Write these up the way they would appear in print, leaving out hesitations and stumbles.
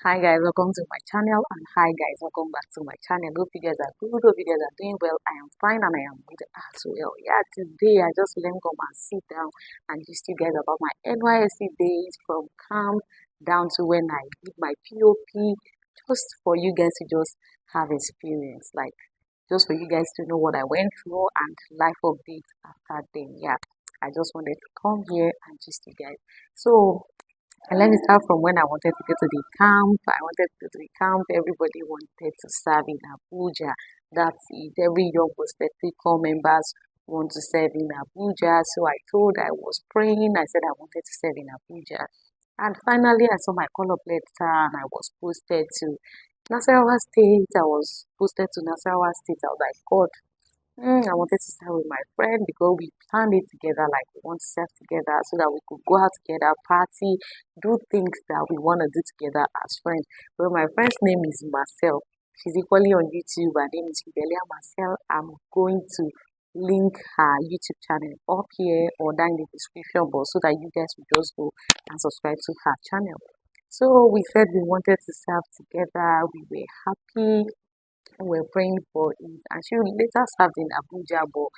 Hi guys, welcome to my channel, and hi guys, welcome back to my channel. Hope you guys are good, hope you guys are doing well. I am fine and I am good as well. Yeah, today I just let me come and sit down and just you guys about my NYSC days from camp down to when I did my POP, just for you guys to just have experience, like just for you guys to know what I went through and life updates after then. Yeah, I just wanted to come here and just you guys. So and let me start from when I wanted to go to the camp. I wanted to go to the camp. Everybody wanted to serve in Abuja. That's it. Every young prospective corps members want to serve in Abuja. So I told I was praying. I said I wanted to serve in Abuja. And finally, I saw my call-up letter and I was posted to Nasarawa State. I was posted to Nasarawa State. I was like, God, I wanted to start with my friend because we planned it together, like we want to serve together so that we could go out together, party, do things that we want to do together as friends. Well, my friend's name is Marcel. She's equally on YouTube. Her name is Fidelia Marcel. I'm going to link her YouTube channel up here or down in the description box so that you guys will just go and subscribe to her channel. So we said we wanted to serve together. We were happy were praying for it. And she later served in Abuja, but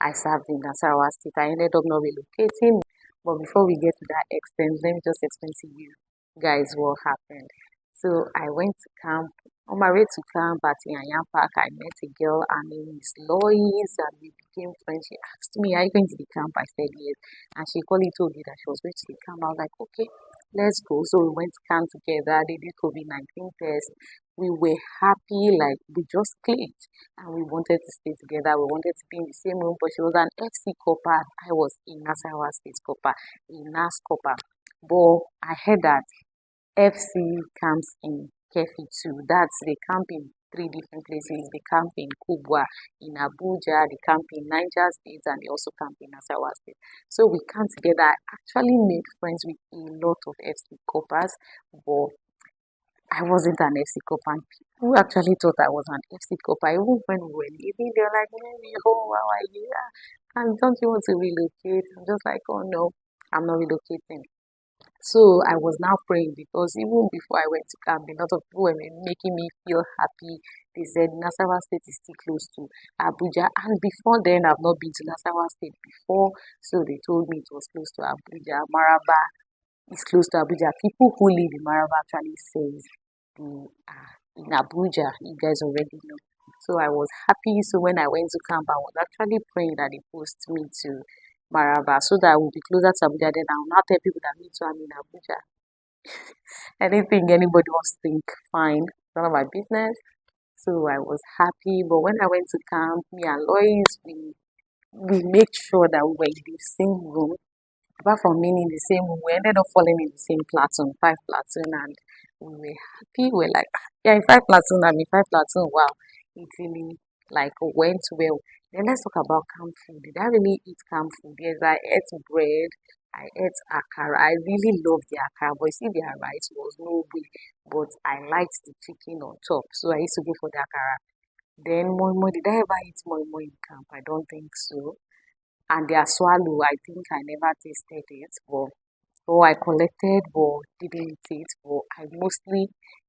I served in Nasarawa State. I ended up not relocating. But before we get to that extent, let me just explain to you guys what happened. So I went to camp. On my way to camp at Yanyan Park, I met a girl. Her name is Lois, and we became friends. She asked me, "Are you going to the camp?" I said yes. And she equally told me that she was going to the camp. I was like, okay, let's go. So we went to camp together. They did COVID-19 test. We were happy, like we just clicked, and we wanted to stay together. We wanted to be in the same room, but she was an FC copper. I was in Nasarawa State copper, in NAS copper. But I heard that FC camps in Kefi too. That's they camp in three different places. They camp in Kubwa, in Abuja, they camp in Niger State, and they also camp in Nasarawa State. So we camped together. I actually made friends with a lot of FC coppers, but I wasn't an FC copper. And people actually thought I was an FC copper. Even when we were leaving, they were like, "Maybe, oh, how are you? And don't you want to relocate?" I'm just like, oh no, I'm not relocating. So I was now praying because even before I went to camp, a lot of people were making me feel happy. They said Nasarawa State is still close to Abuja, and before then, I've not been to Nasarawa State before, so they told me it was close to Abuja. Maraba is close to Abuja. People who live in Maraba actually says they are in Abuja. You guys already know. So I was happy. So when I went to camp, I was actually praying that they post me to Maraba so that I will be closer to Abuja. Then I will not tell people that me too I'm in Abuja. Anything anybody wants to think, fine. None of my business. So I was happy. But when I went to camp, me and Lois, we made sure that we were in the same room. Apart from being in the same room, we ended up falling in the same platoon, five platoon, and we were happy. We're like, yeah, in five platoon, I mean five platoon, wow, it really like went well. Then let's talk about camp food. Did I really eat camp food? Yes, I ate bread, I ate akara. I really loved the akara, but you see, the rice was no way. But I liked the chicken on top, so I used to go for the akara. Then moi, did I ever eat moi in camp? I don't think so. And their swallow, I think I never tasted it, but I collected but didn't eat it. But I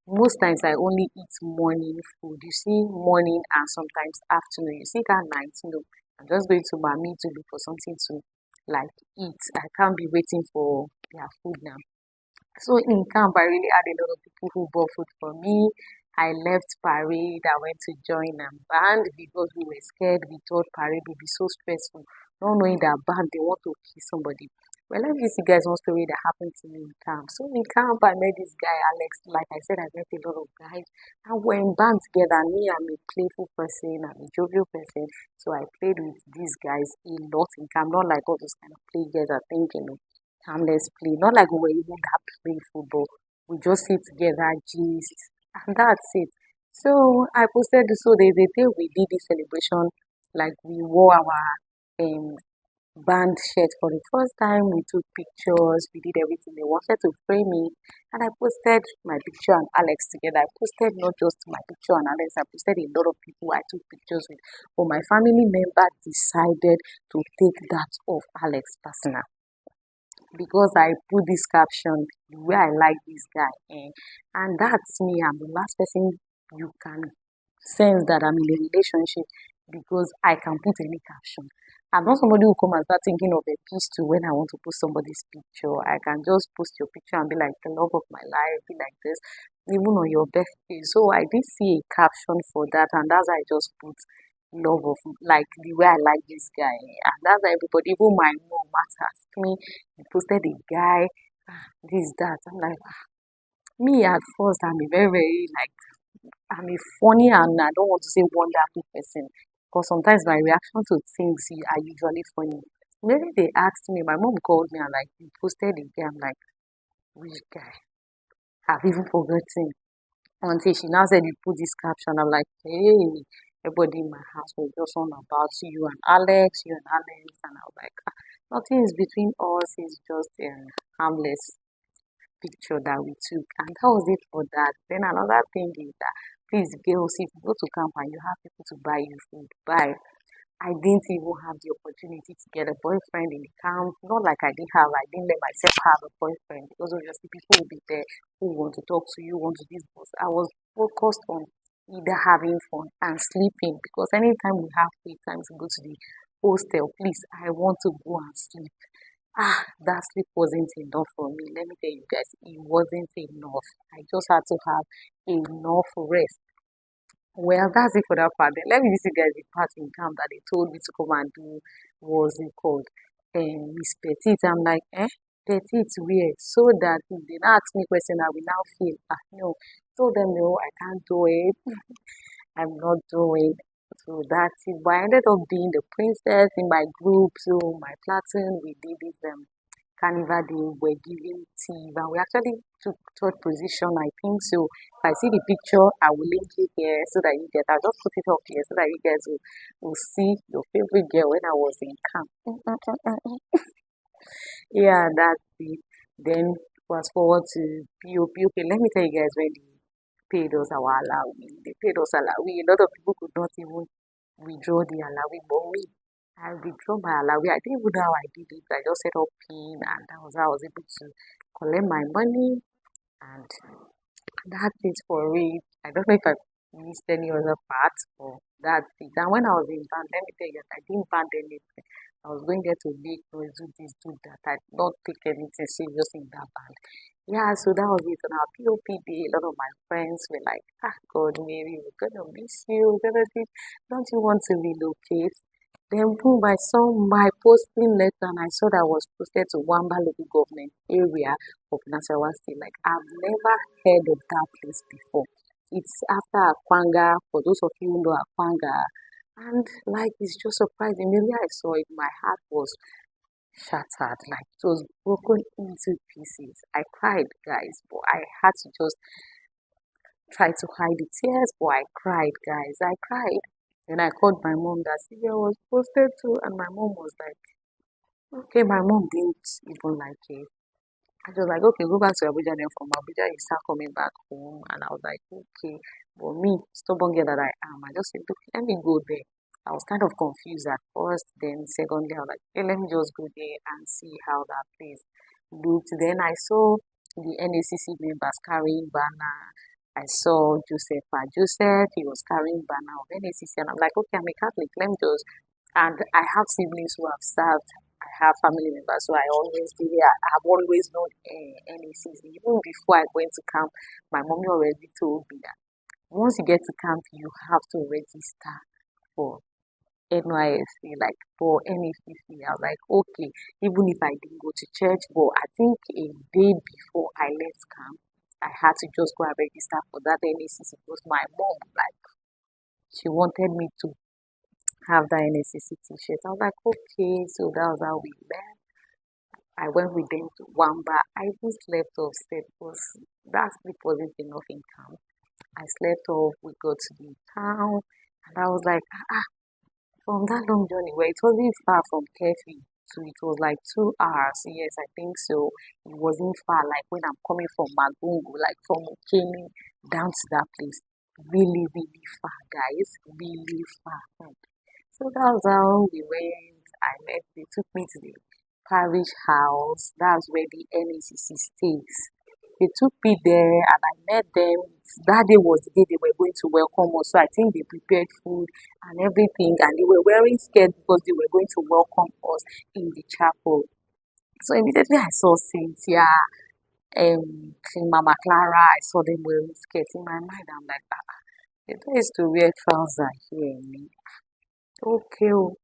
most times I only eat morning food. You see, morning and sometimes afternoon. You see that night, I'm just going to mommy to look for something to like eat. I can't be waiting for their food now. So in camp, I really had a lot of people who bought food for me. I left parade. I went to join a band because we were scared. We thought parade would be so stressful. Not knowing that band, they want to kill somebody. Well, let me give you guys one story that happened to me in camp. So in camp, I met this guy, Alex. Like I said, I met a lot of guys. And we're in band together. And me, I'm a playful person. I'm a jovial person. So I played with these guys a lot in camp. Not like all those kind of play guys are thinking, harmless play. Not like we were even that playing football. We just sit together, gist, and that's it. So I posted so the day we did this celebration, like we wore our um band shirt for the first time. We took pictures, we did everything. They wanted to frame me, and I posted my picture and Alex together. I posted not just my picture and Alex, I posted a lot of people I took pictures with. But my family member decided to take that of Alex personal. because I put this caption the way I like this guy. And that's me. I'm the last person you can sense that I'm in a relationship because I can put any caption. I'm not somebody who come and start thinking of a piece to when I want to post somebody's picture. I can just post your picture and be like the love of my life, be like this, even on your birthday. So I did see a caption for that, and that's why I just put love of like the way I like this guy. And that's why everybody, even my mom asked me, you posted a guy, this, that. I'm like, me at first, I'm a very, very like I'm a funny and I don't want to say wonderful person because sometimes my reaction to things are usually funny. Maybe they asked me, my mom called me and like, you posted a guy. I'm like, which guy? I've even forgotten. Until she now said you put this caption. I'm like, hey, everybody in my house was just on about you and Alex. And I was like, nothing is between us. It's just harmless picture that we took, and that was it for that. Then another thing is that please girls, if you go to camp and you have people to buy you food, buy. I didn't even have the opportunity to get a boyfriend in the camp. Not like I didn't let myself have a boyfriend because obviously people will be there who want to talk to you, want to this. But I was focused on either having fun and sleeping because anytime we have free time to go to the hostel, please, I want to go and sleep. That sleep wasn't enough for me. Let me tell you guys, it wasn't enough. I just had to have enough rest. Well, that's it for that part. Then let me just you guys the part in camp that they told me to come and do was it called Miss Petite. I'm like, Petite where? So that if they now ask me question, I will now feel no. Told them no, I can't do it. I'm not doing. So that's it. But I ended up being the princess in my group. So my platoon, we did this carnival day, we're giving tea, and we actually took third position, I think so. If I see the picture, I will link it here so that you guys, I'll just put it up here so that you guys will see your favorite girl when I was in camp. Yeah, that's it. Then fast forward to POP. Okay, let me tell you guys when they paid us our allowance. They paid us allowance. A lot of people could not even withdraw the allowance, but me, I withdraw my allowance. I didn't even know how I did it. I just set up PIN and that was how I was able to collect my money and that's it for it. I don't know if I missed any other part or that's it. And when I was in band, let me tell you, I didn't band anything. I was going there to make noise, do this, do that. I did not take anything serious in that band. Yeah, so that was it. On our POP day, a lot of my friends were like, God, Mary, we're gonna miss you. We're gonna see, don't you want to relocate? Then boom, I saw my posting letter and I saw that was posted to Wamba local government area of Nasarawa State. Like I've never heard of that place before. It's after Akwanga, for those of you who know Akwanga. And like it's just surprising. Maybe I saw it, my heart was shattered, like it was broken into pieces. I cried, guys, but I had to just try to hide the tears, but I cried, guys. I cried. Then I called my mom that Sylvia was posted to, and my mom was like, okay, my mom didn't even like it. I was like, okay, go back to Abuja. Then from Abuja, you start coming back home. And I was like, okay. But me, stubborn girl that I am, I just said, look, let me go there. I was kind of confused at first. Then secondly, I was like, hey, let me just go there and see how that place looked. Then I saw the NACC members carrying banner. I saw Joseph, he was carrying banner of NACC. And I'm like, okay, I'm a Catholic. Let me just, and I have siblings who have served. I have family members, so I always do it. I have always known NACs. Even before I went to camp, my mommy already told me that once you get to camp, you have to register for NYSC, like for NACC. I was like, okay, even if I didn't go to church, but I think a day before I left camp, I had to just go and register for that NACC because my mom, like, she wanted me to have that NSCC t-shirt. I was like, okay, so that was how we met. I went with them to Wamba. I even slept off set because that sleep wasn't enough in camp. I slept off, we got to the town, and I was like, from that long journey where it wasn't far from Kefi to it was like 2 hours. Yes, I think so. It wasn't far, like when I'm coming from Magungu, like from Okene down to that place. Really, really far, guys. Really far. So that was how we went. They took me to the parish house. That's where the NYSC stays. They took me there and I met them. That day was the day they were going to welcome us. So I think they prepared food and everything, and they were wearing skirts because they were going to welcome us in the chapel. So immediately I saw Cynthia, Mama Clara, I saw them wearing skirts. In my mind, I'm like, they used to wear trousers here. Okay, oh.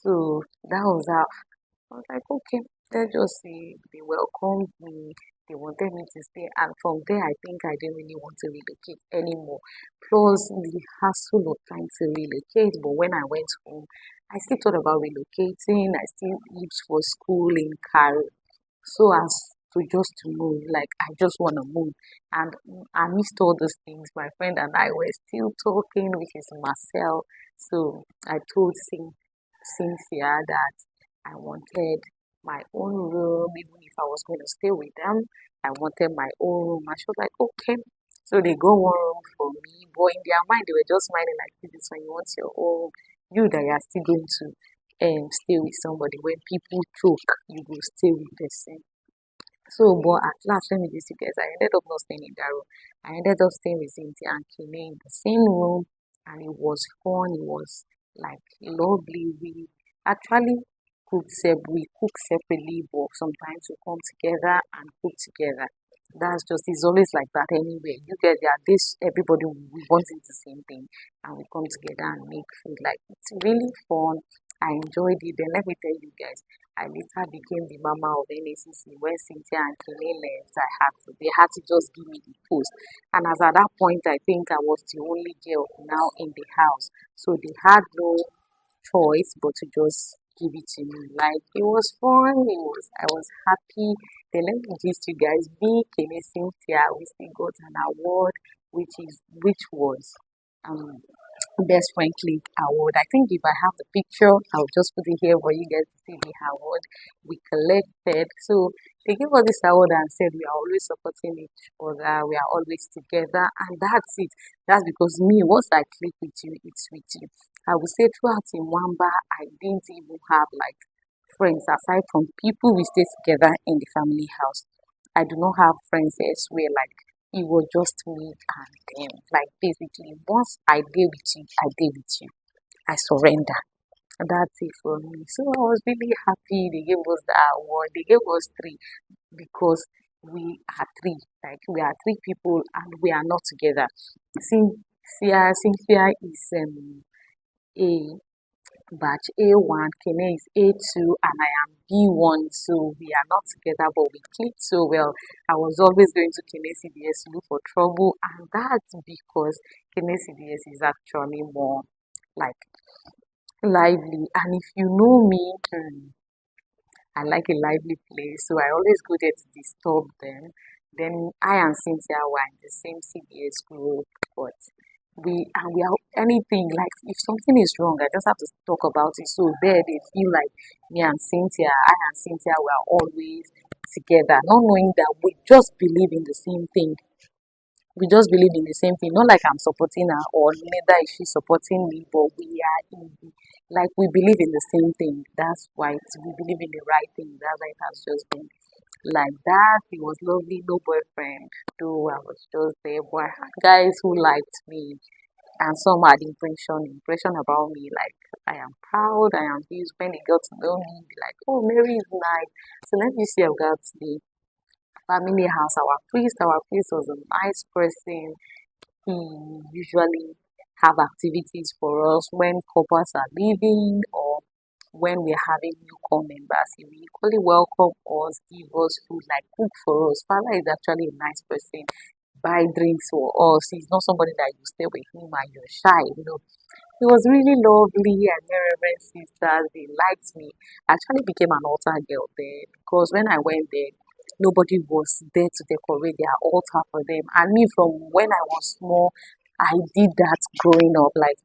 So that was how I was like, okay, let's just see. They welcomed me. They wanted me to stay. And from there, I think I didn't really want to relocate anymore. Plus, the hassle of trying to relocate. But when I went home, I still thought about relocating. I still looked for school in Cairo. So as to just to move, like I just want to move. And I missed all those things. My friend and I were still talking, which is Marcel. So I told Cynthia that I wanted my own room, even if I was going to stay with them. I wanted my own room. And she was like, okay. So they got one room for me. But in their mind, they were just smiling like, this is when you want your own. You that you are still going to stay with somebody. When people choke, you will stay with the same. So, but at last, let me just you guys, I ended up not staying in that room. I ended up staying with Cynthia and Kine in the same room, and it was fun. It was like lovely. We actually we cook separately, but sometimes we come together and cook together. That's just, it's always like that anyway. You get there, this everybody we want the same thing, and we come together and make food. Like it's really fun. I enjoyed it. Then let me tell you guys, I later became the mama of NACC. When Cynthia and Kene left, they had to just give me the post. And as at that point, I think I was the only girl now in the house. So they had no choice but to just give it to me. Like it was fun. I was happy. Then let me gist you guys. Me, Kene, Cynthia, we still got an award, which was um Best Friend Click Award. I think if I have the picture, I'll just put it here for you guys to see the award we collected. So they gave us this award and said we are always supporting each other, we are always together, and that's it. That's because me, once I click with you, it's with you. I would say throughout in Wamba, I didn't even have like friends aside from people we stay together in the family house. I do not have friends elsewhere. Like it was just me and them. Like basically, once I deal with you, I deal with you. I surrender. And that's it for me. So I was really happy they gave us the award. They gave us three because we are three. Like we are three people and we are not together. Cynthia is a batch A1, Kene is A2, and I am B1. So we are not together, but we clicked so well. I was always going to Kene CDS to look for trouble, and that's because Kene CDS is actually more like lively. And if you know me, I like a lively place, so I always go there to disturb them. Then I and Cynthia were in the same CBS group, but we are anything like if something is wrong, I just have to talk about it. So there they feel like I and Cynthia were always together, not knowing that we just believe in the same thing. We just believe in the same thing. Not like I'm supporting her or neither is she supporting me, but we are in like we believe in the same thing. That's why we believe in the right thing. That's why it has just been like that. It was lovely, no boyfriend. Though I was just there, but I had guys who liked me and some had impression about me. Like I am proud, I am this. When they got to know me, be like, oh, Mary is nice. So let me see, I've got the family house. Our priest was a nice person. He usually have activities for us when couples are leaving or when we're having newcomer members. He will equally welcome us, give us food, like cook for us. Father is actually a nice person. Buy drinks for us. He's not somebody that you stay with him and you're shy. It was really lovely. I met Reverend sisters. They liked me. I actually became an altar girl there because when I went there, nobody was there to decorate their altar for them. And me, from when I was small, I did that growing up. Like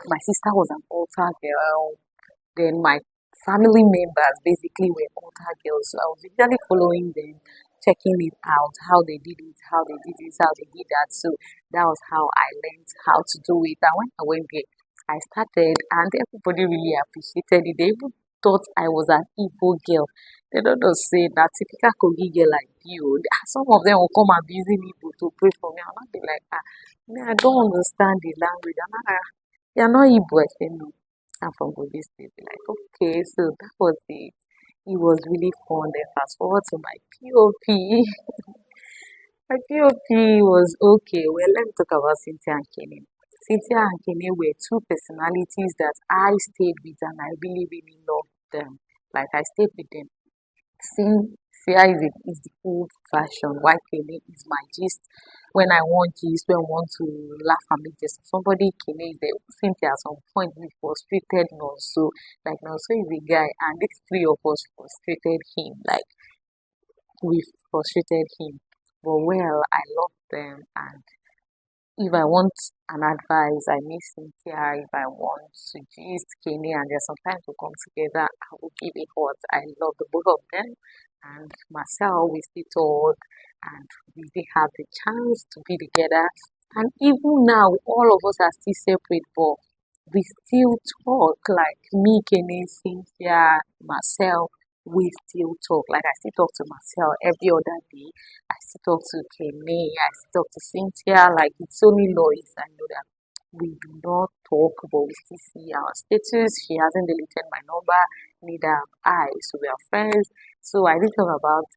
my sister was an altar girl. Then my family members basically were altar girls. So I was usually following them, checking it out, how they did it, how they did this, how they did that. So that was how I learned how to do it. And when I went there, I started and everybody really appreciated it. They even thought I was an Igbo girl. They don't know say that typical Kogi girl like you. Some of them will come and be using Igbo to pray for me. I'll not be like, I don't understand the language. You're not Igbo. I say no. I'm from Kogi State. They're like, okay, so that was it. It was really fun. Then fast forward to my POP. My POP was okay. Well, let me talk about Cynthia and Kenny. Cynthia and Kenny were two personalities that I stayed with and I really, really loved them. Like I stayed with them. Cynthia is the old fashion. While Kenny is my gist. When I want gist, when I want to laugh and make just somebody, Kenny is there. Cynthia at some point we frustrated Nonso. Like Nonso is a guy and these three of us frustrated him. Like we frustrated him. But well, I love them and if I want an advice, I miss Cynthia. If I want to gist Kenny and there's some time to come together, I will give it what I love the both of them. And myself, we still talk and we still have the chance to be together. And even now, all of us are still separate, but we still talk like me, Kenny, Cynthia, myself. We still talk. Like I still talk to myself every other day. I still talk to Kenny, I still talk to Cynthia, like it's only Lois. I know that we do not talk, but we still see our status. She hasn't deleted my number, neither have I. So we are friends. So I did talk about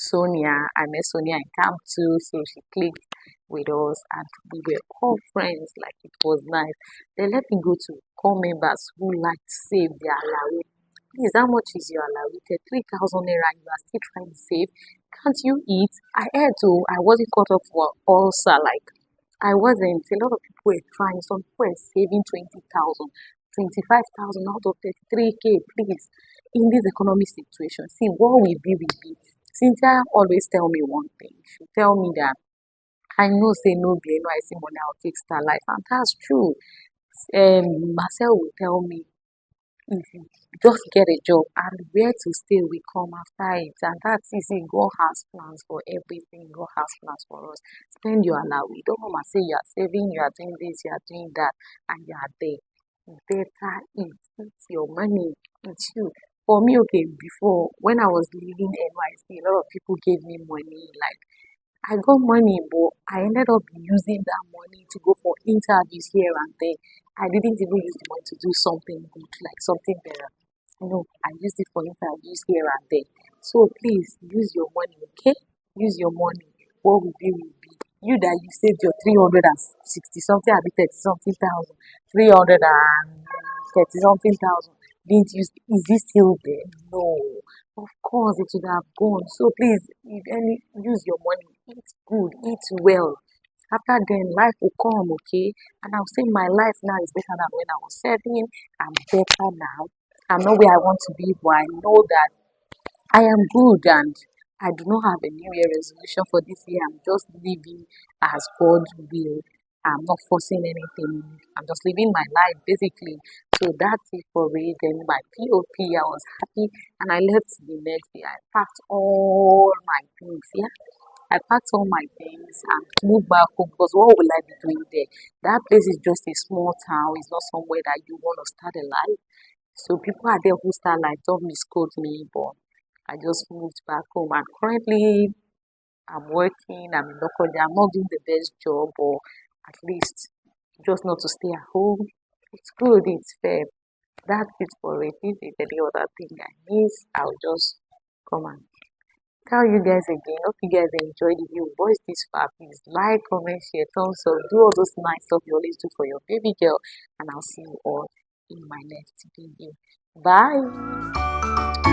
Sonia. I met Sonia in camp too, so she clicked with us and we were all friends, like it was nice. Then let me go to core members who like to save their allowance. Please, how much is your allowance? 3,000 naira, you are still trying to save. Can't you eat? I had to. I wasn't caught up for ulcer. Like, I wasn't. A lot of people were trying. Some people were saving 20,000, 25,000 out of 33K. Please, in this economic situation, see, what will be will be. Cynthia always tell me one thing. She tell me that I know say no be NYSC money, I'll take Star Life. And that's true. Marcel will tell me if you just get a job and where to stay will come after it. And that's easy. God has plans for everything. God has plans for us. Spend your allowance. You don't come and say you are saving, you are doing this, you are doing that, and you are there. Better eat your money. It's you. For me, okay, before when I was leaving NYC, a lot of people gave me money. Like I got money, but I ended up using that money to go for interviews here and there. I didn't even use the money to do something good, like something better. No, I used it for interviews here and there. So please use your money, okay? Use your money. What will be will be. You that you saved your 360 something, I be 30 something thousand, 330 something thousand. Didn't use, is it still there? No. Of course, it should have gone. So please, if any, use your money. Eat good, eat well. After then, life will come, okay? And I'll say my life now is better than when I was 7. I'm better now. I'm not where I want to be, but I know that I am good and I do not have a New Year resolution for this year. I'm just living as God will. I'm not forcing anything. I'm just living my life basically. So that's it for me. Then my POP, I was happy and I left the next day. I packed all my things. Yeah. I packed all my things and moved back home because what will I be doing there? That place is just a small town. It's not somewhere that you want to start a life. So people are there who start life, don't misquote me, but I just moved back home and currently I'm working, I'm in Lokoja. I'm not doing the best job, but at least just not to stay at home. It's good, it's fair. That's it for it. If there's any other thing I miss, I'll just come and tell you guys again. Hope you guys enjoyed the video. Voice this far, please like, comment, share, thumbs up, do all those nice stuff you always do for your baby girl. And I'll see you all in my next video. Bye.